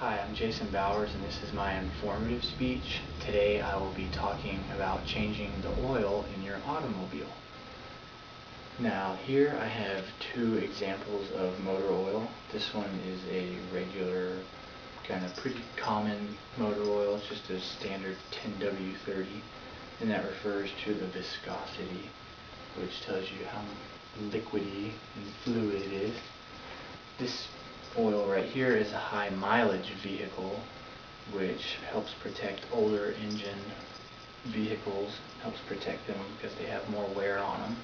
Hi, I'm Jason Bowers and this is my informative speech. Today I will be talking about changing the oil in your automobile. Now here I have two examples of motor oil. This one is a regular, kind of pretty common motor oil. It's just a standard 10W30, and that refers to the viscosity, which tells you how liquidy and fluid it is. This oil right here is a high mileage vehicle, which helps protect older engine vehicles, helps protect them because they have more wear on them.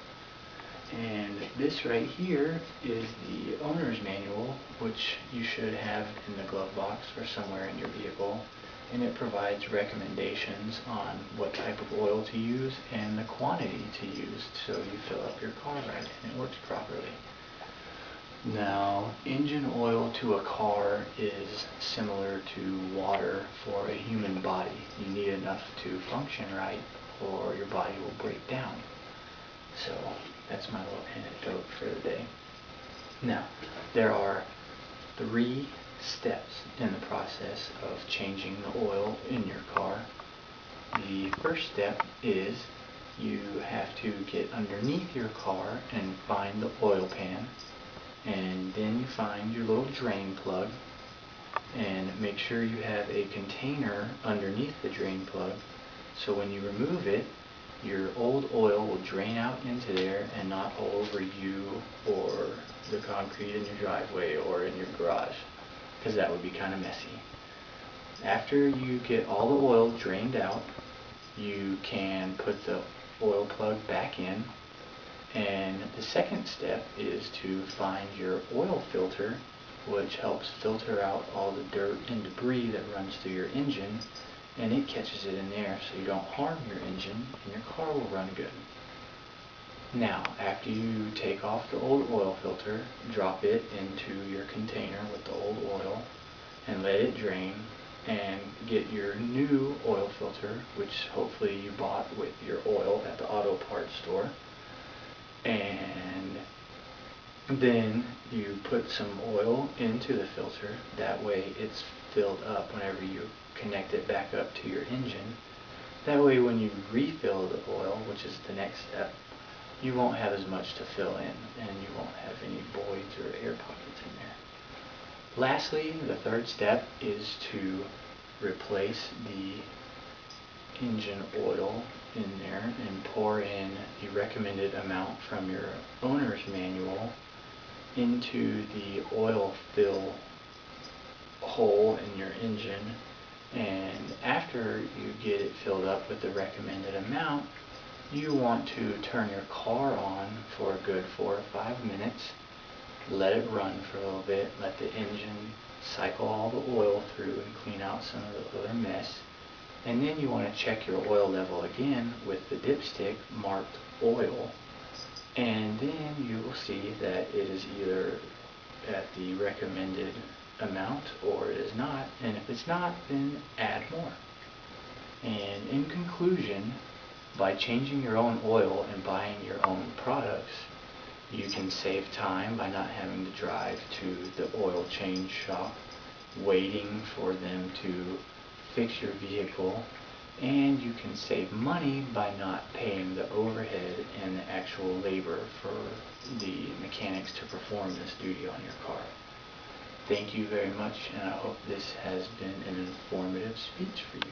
And this right here is the owner's manual, which you should have in the glove box or somewhere in your vehicle, and it provides recommendations on what type of oil to use and the quantity to use so you fill up your car right and it works properly. Now, engine oil to a car is similar to water for a human body. You need enough to function right or your body will break down. So that's my little anecdote for the day. Now, there are 3 steps in the process of changing the oil in your car. The first step is you have to get underneath your car and find the oil pan. And then you find your little drain plug and make sure you have a container underneath the drain plug so when you remove it, your old oil will drain out into there and not all over you or the concrete in your driveway or in your garage, because that would be kind of messy. After you get all the oil drained out, you can put the oil plug back in. And the second step is to find your oil filter, which helps filter out all the dirt and debris that runs through your engine, and it catches it in there so you don't harm your engine and your car will run good. Now, after you take off the old oil filter, drop it into your container with the old oil and let it drain, and get your new oil filter, which hopefully you bought with your oil at the auto parts store. And then you put some oil into the filter. That way it's filled up whenever you connect it back up to your engine. That way when you refill the oil, which is the next step, you won't have as much to fill in and you won't have any voids or air pockets in there. Lastly, the third step is to replace the engine oil in there and pour in the recommended amount from your owner's manual into the oil fill hole in your engine, and after you get it filled up with the recommended amount, you want to turn your car on for a good 4 or 5 minutes, let it run for a little bit, let the engine cycle all the oil through and clean out some of the other mess. And then you want to check your oil level again with the dipstick marked oil, and then you will see that it is either at the recommended amount or it is not, and if it's not, then add more. And in conclusion, by changing your own oil and buying your own products, you can save time by not having to drive to the oil change shop, waiting for them to fix your vehicle, and you can save money by not paying the overhead and the actual labor for the mechanics to perform this duty on your car. Thank you very much, and I hope this has been an informative speech for you.